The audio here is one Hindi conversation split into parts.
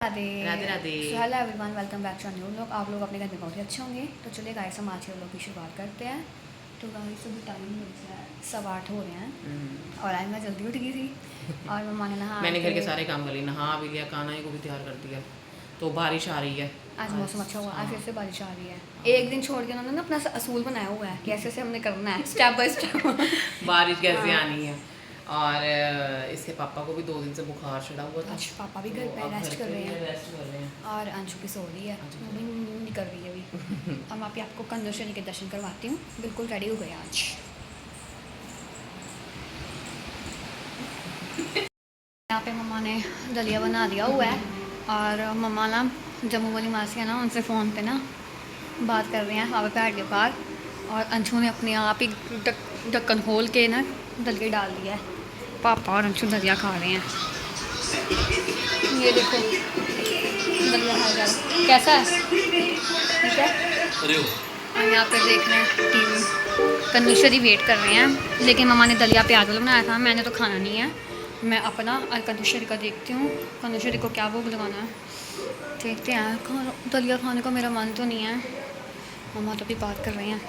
Radhe Radhe Radhe. Hello everyone, welcome back to new vlog. आप लोग अपने घर में बहुत ही अच्छे होंगे। तो चलिए गाइस, हम आज के व्लॉग की शुरुआत करते हैं। तो गाइस अभी टाइम हो गया है 8:15 हो रहे हैं और आज मैं जल्दी उठ गई थी और मम्मा ने नहा मैंने घर के सारे काम कर लिए, नहा भी लिया, खाना को भी तैयार कर दिया। तो बारिश आ रही है आज मौसम अच्छा हुआ। आज हाँ। फिर से बारिश आ रही है। एक दिन छोड़ के उन्होंने ना अपना असूल बनाया हुआ है कि ऐसे ऐसे हमने करना है, स्टेप बाय स्टेप। बारिश कैसे हाँ। आनी है। और इसके पापा को भी 2 दिन से बुखार चढ़ा हुआ था। आज पापा भी घर पे रेस्ट कर रहे हैं और अंशु की सो रही है, वो भी नहीं कर रही है अभी। और मैं आपको कंजोशनी के दर्शन करवाती हूँ। बिल्कुल रेडी हो गए आज। यहाँ पे मम्मा ने दलिया बना दिया हुआ है और मम्मा ना जम्मू वाली मासी है ना, उनसे फ़ोन पे ना बात कर रहे हैं वहाँ पे बैठ के बाहर। और अंशु ने अपने आप ही ढक्कन खोल के ना दलिया डाल दिया है। पापा और अंशु दलिया खा रहे हैं। ये देखो दलिया खा जा रहा है, कैसा है? ठीक है। और यहाँ पे देख रहे हैं टीवी। कन्वेश्वरी वेट कर रहे हैं, लेकिन मम्मा ने दलिया प्याज वाला बनाया था, मैंने तो खाना नहीं है। मैं अपना और कन्वेश्वरी का देखती हूँ, कन्वेश्वरी को क्या भोग लगाना है देखते हैं। दलिया खाने का मेरा मन तो नहीं है। मम्मा तो भी बात कर रही हैं,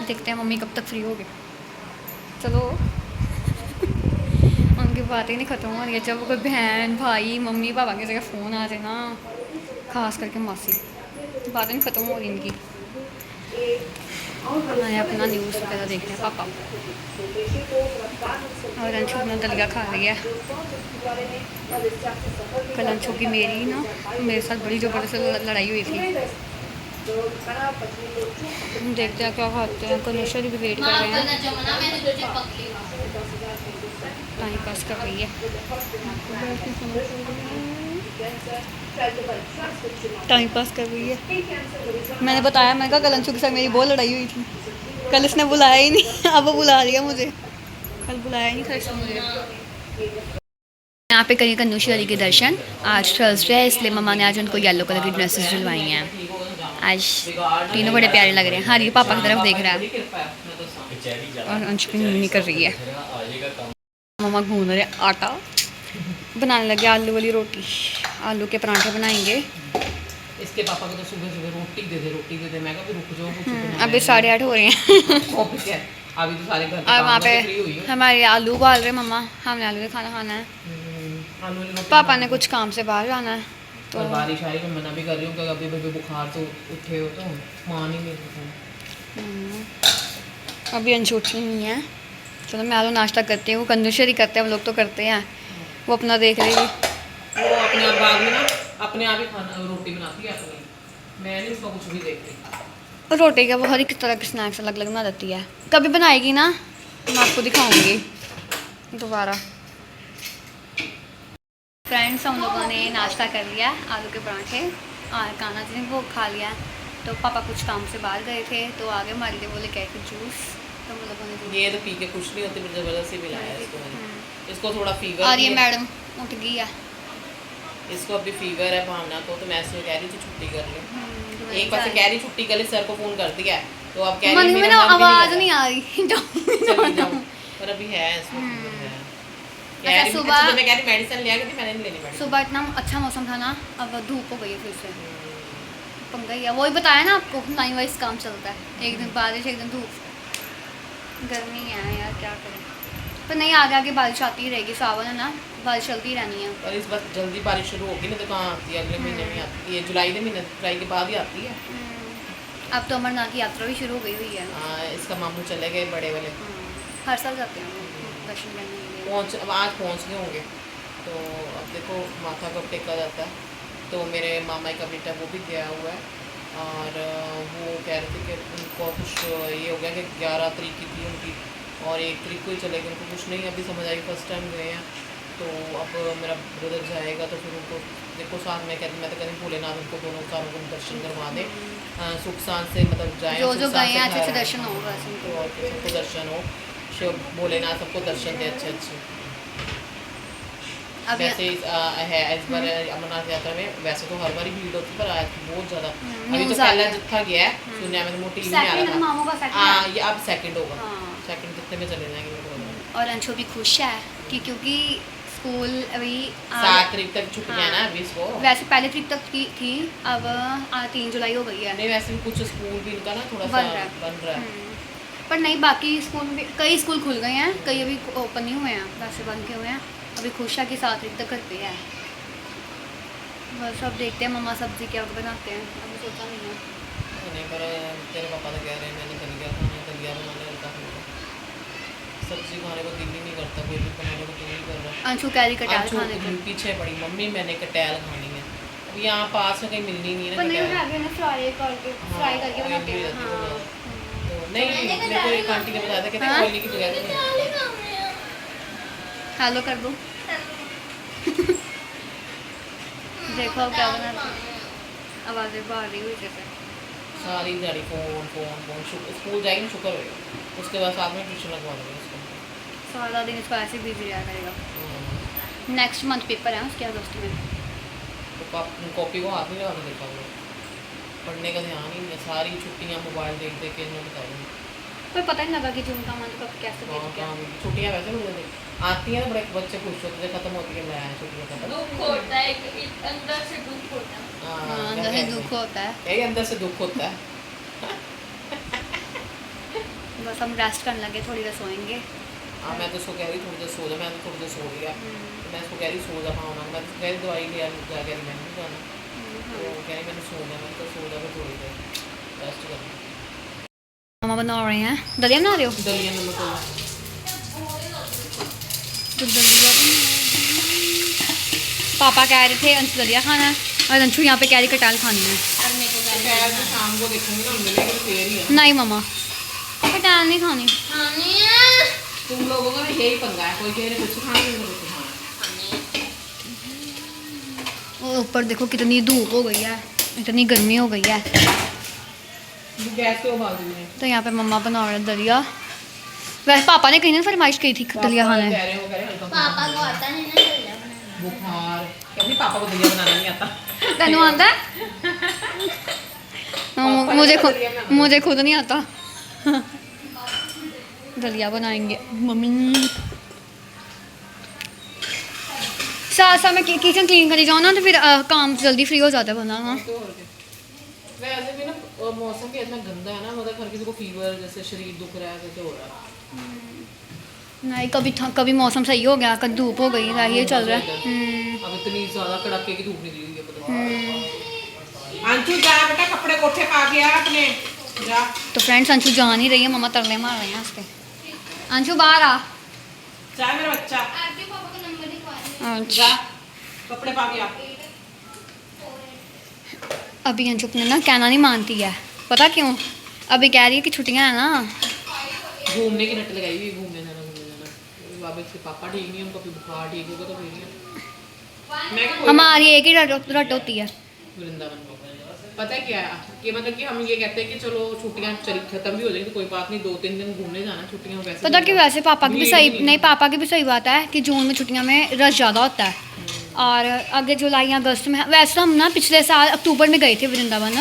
देखते हैं मम्मी कब तक फ्री होगी। चलो उनकी बातें ही नहीं ख़त्म हो रही है। जब कोई बहन भाई मम्मी पापा की जगह फ़ोन आ जाए ना, खास करके मासी, बातें नहीं ख़त्म हो रही इनकी। मैं अपना न्यूज़ वगैरह देख रहे हैं पापा, और अंशु अपना दलिया खा रही है। कल अंशु की मेरी ना मेरे साथ बड़ी ज़बरदस्त लड़ाई हुई थी। देखते हैं क्या खाते हैं। कन्वेश्वरी भी वेट कर रहे हैं, टाइम पास कर रही है। टाइम पास कर रही है। मैंने बताया, मैंने कहा कल अंशु के साथ मेरी बहुत लड़ाई हुई थी। कल इसने बुलाया ही नहीं, अब वो बुला दिया मुझे। कल बुलाया ही नहीं था इसने मुझे। यहाँ पे करिए कन्वेश्वरी के दर्शन। आज थर्सडे है, इसलिए मम्मा ने आज उनको येलो कलर की ड्रेसेस दिलवाई हैं। आज तीनों बड़े प्यारे लग रहे हैं। हरी पापा की तरफ देख रहा है और अंशु की मम्मी कर रही है। मम्मा गूंद रहे आटा, बनाने लगे आलू वाली रोटी। आलू के परांठे बनाएंगे। इसके पापा को तो सुबह रोटी दे दे। मैं कहा रुक जाओ, अभी 8:30 हो रहे हैं। अभी तो सारे घर और वहाँ पे हमारे आलू उबाल रहे मम्मा। हमने आलू का खाना खाना है। पापा ने कुछ काम से बाहर जाना है। तो बारिश आई, मैं मना भी कर रही हूँ कि अभी बेबी बुखार तो उठे हो तो मान ही नहीं रही। अभी अंशु उठी नहीं है। चलो मैं आलू नाश्ता करती हूँ। कन्वेश्वरी करते हैं, हम लोग तो करते हैं, वो अपना देख रही है। वो अपने आप बाद में ना अपने आप ही खाना रोटी बनाती है अपनी, मैं नहीं उसका कुछ भी देख रही। रोटी का वो हर एक तरह के स्नैक्स अलग अलग बना देती है। कभी बनाएगी ना, मैं आपको दिखाऊंगी दोबारा। फ्रेंड्स, हम लोगों ने नाश्ता कर लिया, आलू के पराठे और काना जी ने वो खा लिया। तो पापा कुछ काम से बाहर गए थे, तो आगे हमारे लिए वो लेके आए थे जूस। तो हम लोगों ने ये तो पी के खुश नहीं होती, फिर ज़बरदस्ती पिलाया इसको थोड़ा फीवर। और ये मैडम उठ गई है, इसको अभी फीवर है भावना को, तो मैं इसको कह रही थी छुट्टी कर ले। एक बार से कह रही छुट्टी कर ले, सर को फ़ोन कर दिया है, तो अब कह रही है आवाज़ नहीं आ रही। पर अभी है सुबह मैं कह रही मेडिसिन लिया थी, मैंने नहीं लेनी मेडिसिन। सुबह इतना अच्छा मौसम था ना, अब धूप हो गई है फिर से। पंगा ही है, वही बताया ना आपको, लाइन वाइज काम चलता है। एक दिन बारिश एक दिन धूप, गर्मी है यार, क्या करें। पर नहीं, आगे आगे बारिश आती ही रहेगी। सावन है ना, बारिश चलती ही रहनी है। और इस बार जल्दी बारिश शुरू होगी ना, तो कहाँ आती है, अगले महीने में आती है। ये जुलाई के बाद ही आती है। अब तो अमरनाथ की यात्रा भी शुरू हो गई हुई है। इसका मामू चले गए बड़े वाले, हर साल जाते हैं दर्शन करने के लिए। अब आज पहुँच गए होंगे, तो अब देखो माथा कब टेका जाता है। तो मेरे मामा का बेटा वो भी गया हुआ है, और वो कह रहे थे कि उनको कुछ ये हो गया कि 11 तारीख की थी उनकी, और 1 तारीख को ही चले गए। उनको कुछ नहीं अभी समझ आई, फर्स्ट टाइम गए हैं। तो अब मेरा ब्रदर जाएगा, तो फिर उनको देखो साथ में कहती, मैं तो कहीं भोलेनाथ उनको दोनों सारों को दर्शन करवा दें, सुख शांत से, मतलब जाए जो गए हैं अच्छे से दर्शन हो, और सबको दर्शन हो, शिव भोलेनाथ सबको दर्शन दे अच्छे अच्छे। वैसे है इस बार अमरनाथ यात्रा में, वैसे तो हर बार भीड़ होती, पर आज बहुत ज़्यादा। अभी तो पहला जत्था गया है, सुनने में वो टीवी में आ रहा था। हाँ, ये अब सेकंड होगा। सेकंड जत्थे में चले जाएंगे। और अंशु भी खुश है कि क्योंकि स्कूल अभी 7 तारीख तक छुट्टियां है ना अभी इसको। वैसे पहले तारीख तक की थी, अब आज 3 जुलाई हो गई है। नहीं वैसे भी कुछ स्कूल भी इनका ना थोड़ा सा बन रहा है। बन रहा है। पर नहीं, बाकी स्कूल भी कई स्कूल खुल गए हैं, कई अभी ओपन नहीं हुए हैं, वैसे बंद के हुए हैं। अभी खुश है कि 7 तारीख तक घर पे है। बस अब देखते हैं मम्मा सब्जी क्या बनाते हैं, अभी सोचा नहीं है। नहीं पर तेरे पापा तो कह रहे हैं मैंने दलिया खाना, दलिया बनाने हल्का फुल्का, सब्जी खाने को दिल ही नहीं करता, कोई भी बनाने को दिल नहीं कर रहा। अंशु कैरी कटाल खाने को। पीछे पड़ी मम्मी मैंने कटैल खानी है, अब यहाँ पास में कहीं मिलनी नहीं है पर ना नहीं कटैल। उठा के ना फ्राई करके हाँ, बनाते हैं। वही हाँ। तो नहीं मेरे को एक आंटी ने बताया था कहते हाँ? कोयले की बगैर नहीं। हेलो कर दो। देखो अब क्या बनाते हैं, आवाज़ें बाहर रही हुई जैसे। सारी दिहाड़ी फोन फोन फोन, स्कूल जाएगी ना शुक्र होगा, उसके बाद साथ में ट्यूशन लगवा देंगे उसको। सारा दिन इसको ऐसे बिजी रहा करेगा। हाँ, नेक्स्ट मंथ पेपर है उसके अगस्त में। तो कॉपी को हाथ में लगा के देखा हुआ, पढ़ने का ध्यान ही नहीं है, सारी छुट्टियाँ मोबाइल देख देख के इन्होंने बता दूँ। कोई पता नहीं लगा कि जून का मंथ कब कैसे बीत गया। छुट्टियाँ वैसे भी मुझे आती हैं तो बड़े बच्चे खुश होते हैं, खत्म होती है मैं छुट्टियाँ खत्म। दुख होता है, एक अंदर से दुख होता है। हाँ, अंदर से दुख होता है। यही अंदर से दुख होता है। बस हम रेस्ट करने लगे, थोड़ी देर सोएंगे। हाँ मैं तो उसको कह रही थोड़ी देर सो जा, मैं तो थोड़ी देर सो लिया, तो मैं उसको कह रही सो जा। हाँ मैं तो कह रही दवाई लिया जा, कह रही मैंने नहीं जाना, तो कह रही मैंने सो जाना, तो सो जा फिर थोड़ी देर रेस्ट करना। मामा बना रहे हैं, दलिया बना रहे हो? दलिया नमक वाला। तो दलिया पापा कह रहे थे अंशु दलिया खाना है, और अंशु यहाँ पे कह रही कटाल खानी है। करने को खैर तो शाम को देखूंगी ना, मिलेगी तो फिर ही है। नहीं मामा, कटाल नहीं खानी। खानी है। तुम लोगों का यही पंगा है, कोई कह रहे कुछ खाना नहीं कुछ खाना। और ऊपर देखो कितनी धूप हो गई है, इतनी गर्मी हो गई है। गैस पे उबाल दी है। तो यहाँ पे मम्मा बना रहे हैं दलिया। वैसे पापा ने कहीं ना फरमाइश की थी दलिया खाना कह है। रहे हो कह रहे हल्का पापा फुल्का। को आता नहीं ना दलिया बनाना। बुखार कहती पापा को दलिया बनाना नहीं आता। तेनू आंदा है? मुझे खुद नहीं आता। दलिया बनाएंगे मम्मी। साथ साथ में किचन क्लीन करी जाओ ना, तो फिर काम जल्दी फ्री हो जाता है बंदा। हाँ तो और क्या। वैसे भी ना मौसम भी इतना गंदा है ना, मतलब हर किसी को फीवर जैसे शरीर दुख रहा है जैसे हो रहा है। नहीं, कभी मौसम सही हो गया, कभी धूप हो गई, ये चल रहा है। अब इतनी ज्यादा कड़ाके की धूप निकली हुई है पता। अंशु जा बेटा कपड़े कोठे पा के आ अपने जा। तो फ्रेंड्स अंशु जान ही रही है, मम्मा तरले मार रहे हैं उसके। अंशु बाहर आ। जा मेरा बच्चा आपके पापा का नंबर लिखवा दे। जा कपड़े पा के आ। अभी अंशु अपने ना कहना नहीं मानती है, पता क्यों? अभी कह रही है कि छुट्टियां हैं ना। घूमने की रट लगाई हुई, घूमने जाना। बाबा के पापा ठीक नहीं है, उनको बुखार ठीक होगा तो फिर ही है। मैं क्या हमारी एक ही रट होती है। वृंदावन में पता है क्या है कि मतलब कि हम ये कहते हैं कि चलो छुट्टियां चली खत्म भी हो जाएंगी तो कोई बात नहीं, 2-3 दिन घूमने जाना छुट्टियों में। वैसे पता कि वैसे पापा की भी भीड़ सही नहीं नहीं, पापा की भी सही बात है कि जून में छुट्टियां में रश ज़्यादा होता है, और आगे जुलाई अगस्त में। वैसे हम ना पिछले साल अक्टूबर में गए थे वृंदावन,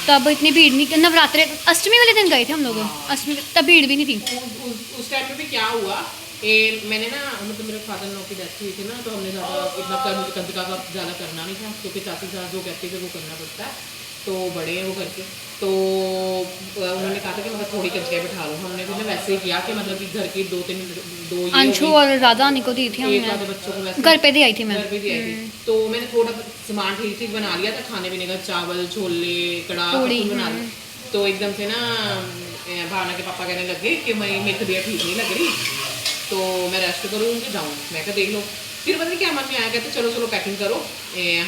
तब इतनी भीड़ नहीं, नवरात्रे अष्टमी वाले दिन गए थे हम लोग, अष्टमी तब भीड़ भी नहीं थी। उस टाइम में भी क्या हुआ, मैंने ना मतलब मेरे फादर इन लॉ की डेथ हुई थी ना, तो हमने ज़्यादा इतना कंजका का ज़्यादा करना नहीं था, क्योंकि चाची सास जो कहते थे वो करना पड़ता है, तो बड़े हैं वो करके। तो उन्होंने कहा था कि मतलब थोड़ी कंजका बिठा लो, हमने भी ना वैसे ही किया कि मतलब कि घर की 2 अंशु और राधा रानी को दी थी एक आधे हमने, बच्चों को वैसे घर पे दी आई थी मैं। घर पे दी आई थी, तो मैंने थोड़ा सामान ठीक ठीक बना लिया था खाने पीने का, चावल छोले कड़ाह सब कुछ बना लिया। तो एकदम से ना भावना के पापा कहने लगे कि मेरी तबीयत ठीक नहीं लग रही, तो मैं रेस्ट करूँ कि जाऊँ। मैं कहा देख लो, फिर पता नहीं क्या मन में आया, कहते चलो चलो पैकिंग करो,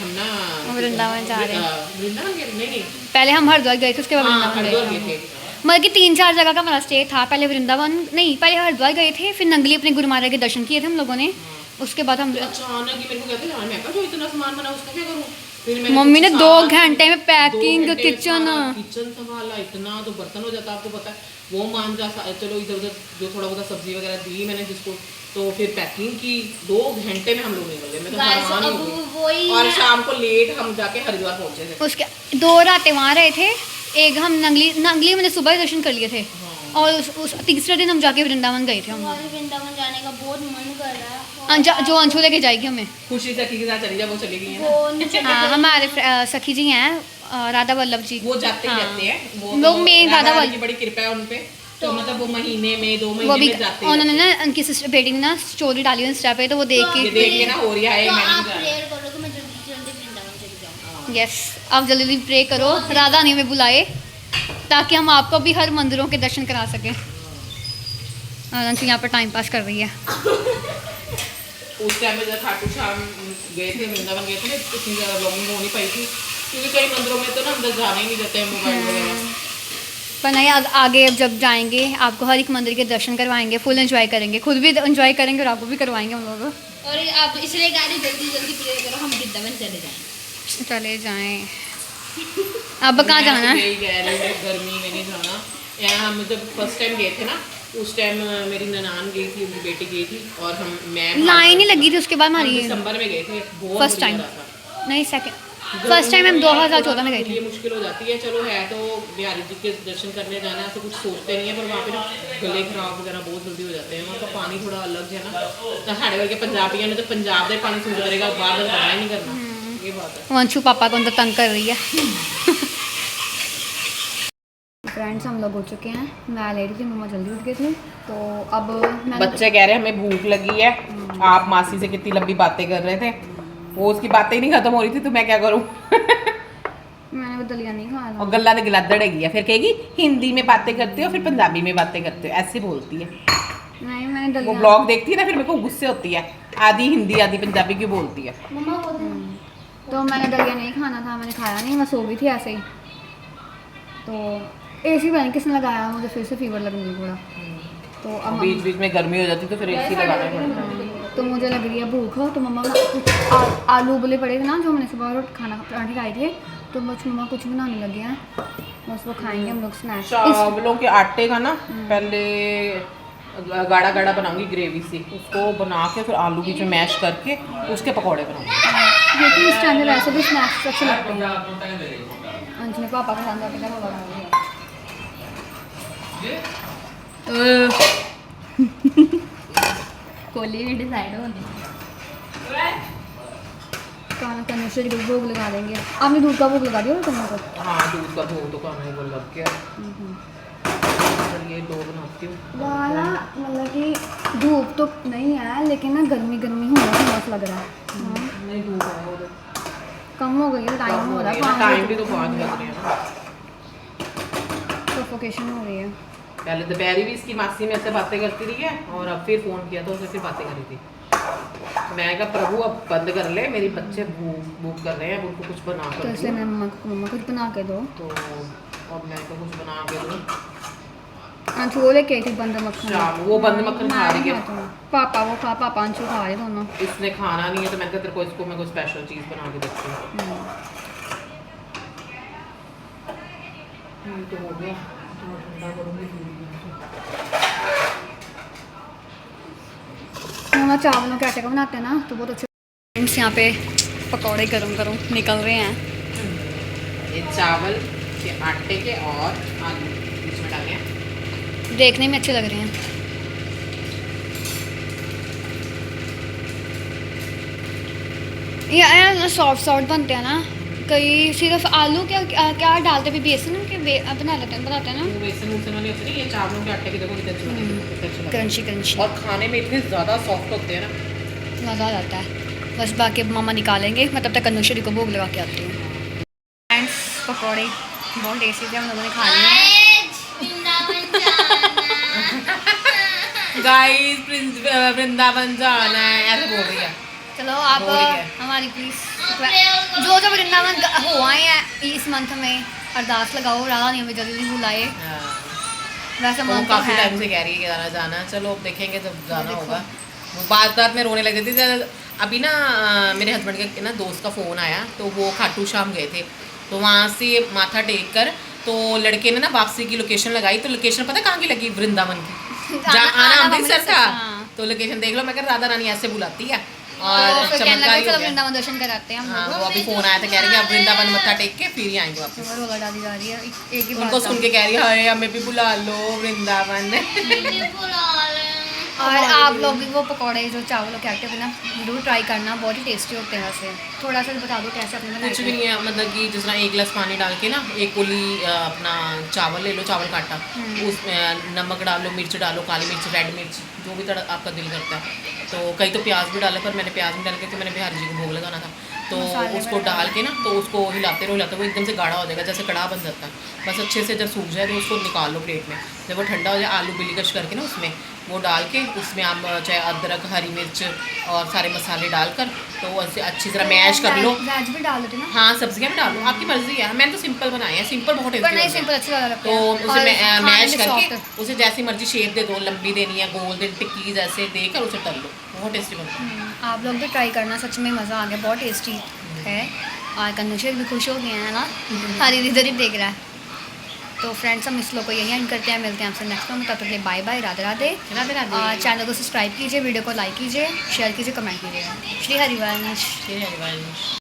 हम ना वृंदावन जा रहे हैं। वृंदावन नहीं पहले हम हरिद्वार गए थे, उसके बाद हाँ वृंदावन हरिद्वार गए गए थे। थे। मतलब कि 3-4 जगह का हमारा स्टे था। पहले वृंदावन नहीं, पहले हरिद्वार गए थे, फिर नंगली अपने गुरु महाराज के दर्शन किए थे हम लोगों ने। उसके बाद हम अचानक ही मेरे को कहते हैं मैं कहा जो इतना सामान बना उसका क्या करूँ। फिर मैंने मम्मी ने कुछ 2 सामान- घंटे में 2 पैकिंग, घंटे किचन। सारा किचन संभाला, इतना तो बर्तन हो जाता आपको पता है, वो मांजा चलो इधर उधर जो थोड़ा बहुत सब्जी वगैरह दी मैंने जिसको, तो फिर पैकिंग की। 2 घंटे में हम लोग निकल गए, मैं तो गाइस हैरान ही अब हो गई। वही और है। शाम को लेट हम जाके हरिद्वार पहुंचे थे। उसके 2 रातें वहाँ रहे थे, एक हम नंगली मैंने सुबह ही दर्शन कर लिए थे, और उस तीसरे दिन हम जाके वृंदावन गए थे हम। हमारे वृंदावन जाने का बहुत मन कर रहा है, जो अंशु लेके जाएगी हमें। खुशी सखी के साथ चली जा, वो चली गई है ना। वो नीचे हाँ हमारे सखी जी हैं राधा वल्लभ जी। वो जाते ही हाँ। रहते हैं, वो तो मेन राधा राधा रानी वल्लभ की बड़ी कृपा है उन पे, तो मतलब वो महीने में 2 वो महीने भी में जाते हैं। उन्होंने ना उनकी सिस्टर बेटी ने ना स्टोरी डाली है इंस्टा पे, तो वो देख ये के देख के ना हो रही है तो मैंने आप भी जाना। प्रेयर करो कि मैं जल्दी जल्दी वृंदावन चली जाऊँ। यस आप जल्दी जल्दी प्रे करो, राधा ने हमें बुलाए ताकि हम आपको भी हर मंदिरों के दर्शन करा सकें। और अंशु यहाँ पर टाइम पास कर रही है। उस टाइम में जब खाटू श्याम गए थे, वृंदावन गए थे ना, इतनी ज़्यादा ब्लॉगिंग हो नहीं पाई थी क्योंकि कई मंदिरों में तो ना अंदर जाने ही नहीं देते हैं मोबाइल वगैरह। पर नहीं आगे अब जब जाएंगे आपको हर एक मंदिर के दर्शन करवाएंगे, फुल एंजॉय करेंगे, खुद भी एंजॉय करेंगे और आपको भी करवाएंगे हम लोग। और आप इसलिए गाड़ी जल्दी जल्दी प्रेयर करो, हम वृंदावन चले जाएं। चले जाएं। अब कहाँ मैं जाना तो है? यही कह रही हूँ, गर्मी में नहीं जाना। यहाँ हम जब फर्स्ट टाइम गए थे ना, उस टाइम मेरी ननान गई थी, उनकी बेटी गई थी और मैं लाइन ही लगी थी उसके बाद हम हमारी। दिसंबर में गए थे, बहुत फर्स्ट बढ़िया टाइम रहा था। नहीं सेकंड फर्स्ट टाइम हम 2014 में गए ये थे। मुश्किल हो जाती है, चलो है तो बिहारी जी के दर्शन करने जाना है तो कुछ सोचते नहीं है, पर वहाँ पे ना गले खराब वगैरह बहुत जल्दी हो जाते हैं। वहाँ का पानी थोड़ा अलग है ना, तो साढ़े वर्गे पंजाबियों ने तो पंजाब का पानी सूट करेगा, बाहर का करना ही नहीं करना, ये बात है। वंशु पापा को अंदर तंग कर रही है। फ्रेंड्स हम लोग हो चुके हैं, मैं ले रही थी, मम्मा जल्दी उठ गए थे, तो अब बच्चे कह रहे हैं हमें भूख लगी है, आप मासी से कितनी लंबी बातें कर रहे थे, वो उसकी बातें ही नहीं खत्म हो रही थी, तो मैं क्या करूँ। मैंने वो दलिया नहीं खाया और गला ने गिलादड़ेगी है, फिर कहेगी हिंदी में बातें करते हो, फिर पंजाबी में बातें करते हो, ऐसे बोलती है। नहीं मैंने वो दलिया ब्लॉग देखती है ना, फिर मेरे को गुस्से होती है, आधी हिंदी आधी पंजाबी क्यों बोलती है। मम्मा वो दे। तो मैंने दलिया नहीं खाना था, मैंने खाया नहीं, मैं सो गई थी ऐसे ही। तो एसी पता नहीं किसने लगाया, मुझे फिर से फीवर लगने लगी थोड़ा। तो अब बीच बीच में गर्मी हो जाती तो फिर एसी लगाना पड़ता है। तो मुझे लग रही है भूख, तो मम्मा कुछ आलू उबले पड़े थे ना जो मैंने सुबह खाना पराठे खाए थे, तो बस मम्मा कुछ बनाने लगे हैं, बस वो खाएंगे हम लोग स्नैक्स। चावलों के आटे का ना पहले गाढ़ा गाढ़ा बनाऊंगी ग्रेवी से, उसको बना के फिर आलू बीच में मैश करके उसके पकौड़े बनाऊंगी। क्योंकि इस टाइम में वैसे भी स्नैक्स अच्छे लगते हैं। अंश ने पापा के साथ जाके क्या होगा कोहली भी डिसाइड हो गई। खाना कन्वेश्वर को भोग लगा देंगे। आपने दूध का भोग लगा दिया कन्या को? हाँ दूध का भोग तो खाना ही बोल लग गया। फिर ये दो बनाती हूँ वाला मतलब कि धूप तो नहीं है लेकिन ना गर्मी गर्मी हो रहा है, मस्त लग रहा है। नहीं धूप है वो कम हो गई है, टाइम हो रहा है, टाइम भी तो 5 लग रहे हैं ना। सफोकेशन हो रही है। पहले दोपहरी भी इसकी मासी मेरे से बातें करती रही है और अब फिर फ़ोन किया तो उसने फिर बातें करी थी। मैं कहा प्रभु अब बंद कर ले, मेरे बच्चे भूख कर रहे हैं, अब उनको कुछ बना तो कर इसलिए दो। मैं मम्मा कुछ बना के दो। तो अब मैं तो कुछ बना के दूँ। अंशु वो लेके आई थी बंद मक्खन। शाम वो बंद मक्खन खा रही है, पापा वो पापा अंशु खा रहे दोनों। इसने खाना नहीं है तो मैंने कहा तेरे को इसको मैं कोई स्पेशल चीज़ बना के देती हूँ। तो हो गया, थोड़ा ठंडा करूँगी फिर। हम चावलों के आटे का बनाते हैं ना तो बहुत अच्छे। फ्रेंड्स यहाँ पे पकौड़े गरम गरम निकल रहे हैं। ये चावल के आटे के और आलू बीच में डाले हैं। देखने में अच्छे लग रहे हैं। ये सॉफ्ट सॉफ्ट बनते हैं ना, कई सिर्फ आलू क्या क्या डालते भी बेसन के बनाते हैं ना, वो बेसन वूसन वाले होते हैं, ये चावलों के आटे के देखो कितने अच्छे लगते हैं, कितने अच्छे लगते हैं। क्रंची क्रंची और खाने में इतने ज़्यादा सॉफ्ट होते हैं ना। मज़ा आ जाता है। बस बाकी अब मामा निकालेंगे, मैं तब तक कन्वेश्वरी को भोग लगा के आती हूँ। फ्रेंड्स पकौड़े बहुत टेस्टी थे, हम लोगों ने खा लिए हैं। गाइस वृंदावन जाना है ऐसे बोल रही है। चलो आप बोल रही है। हमारी प्लीज जो जो वृंदावन हो आए हैं इस मंथ में अरदास लगाओ, राधा ने हमें जल्दी बुलाए। वैसे वो मन तो काफ़ी है। टाइम से कह रही है कि जाना जाना, चलो अब देखेंगे जब जाना होगा। वो बात बात में रोने लग रही थी। अभी ना मेरे हस्बैंड के ना दोस्त का फ़ोन आया, तो वो खाटू श्याम गए थे, तो वहाँ से माथा टेक कर तो लड़के ने ना वापसी की लोकेशन लगाई, तो लोकेशन पता कहाँ की लगी? वृंदावन की। जहाँ आना अमृतसर था, हाँ। तो लोकेशन देख लो। मैं कह राधा रानी ऐसे बुलाती है तो और फिर कहने चमत्कार लगे ही हो चलो गया। वृंदावन दर्शन कराते हैं हम हाँ लोग। वो अभी फ़ोन आया था, कह रही है अब वृंदावन मत्था टेक के फिर ही आएंगे वापस। तो रोला डाली जा रही है एक ही उनको बात सुन के कह रही है हाय हमें भी बुला लो वृंदावन। मुझे बुला ले। और आप लोग भी वो पकौड़े जो चावल कहते हैं ना जरूर ट्राई करना, बहुत ही टेस्टी होते हैं। वैसे थोड़ा सा बता दो कैसे अपने बनाए कुछ थे? भी नहीं है, मतलब कि जिस तरह 1 गिलास पानी डाल के ना, 1 कोली अपना चावल ले लो, चावल का आटा, उसमें नमक डालो, मिर्च डालो, काली मिर्च, रेड मिर्च, जो भी तरह आपका दिल करता है। तो कई तो प्याज भी डाले, पर मैंने प्याज नहीं डाल के, मैंने बिहारी जी को भोग लगाना था। तो मसाले उसको वगैरह डाल के ना, तो उसको हिलाते रहो, वो एकदम से गाढ़ा हो जाएगा, जैसे कढ़ा बन जाता है। बस अच्छे से जब सूख जाए तो उसको निकाल लो प्लेट में। जब वो ठंडा हो जाए, आलू बिलीगश करके ना उसमें वो डाल के, उसमें आप चाहे अदरक, हरी मिर्च और सारे मसाले डालकर, तो वो ऐसे अच्छी तरह मैश कर लो। वेज भी डाल देते ना? हाँ, सब्जियां भी डालो, आपकी मर्जी है। मैंने तो सिंपल बनाए हैं, सिंपल बहुत पर नहीं, टेस्टी सिंपल अच्छे ज़्यादा लगते तो हैं उसे और खाने मैश में करके soft। उसे जैसी मर्जी शेप दे दो, लंबी देनी है, गोल्डन टिक्की जैसे देकर उसे तल लो, बहुत टेस्टी बनता है। आप लोग भी ट्राई करना, सच में मज़ा आ गया, बहुत टेस्टी है। और कन्नूशेर भी खुश हो गए हैं ना, हरी इधर ही देख रहा है। तो फ्रेंड्स, हम इस लोग को यही एंड करते हैं, मिलते हैं आपसे नेक्स्ट में। तब तक के लिए बाय बाय, राधे राधे। राधे राधे। और चैनल को सब्सक्राइब कीजिए, वीडियो को लाइक कीजिए, शेयर कीजिए, कमेंट कीजिए। श्री हरिवंश। ये है रिवाइज।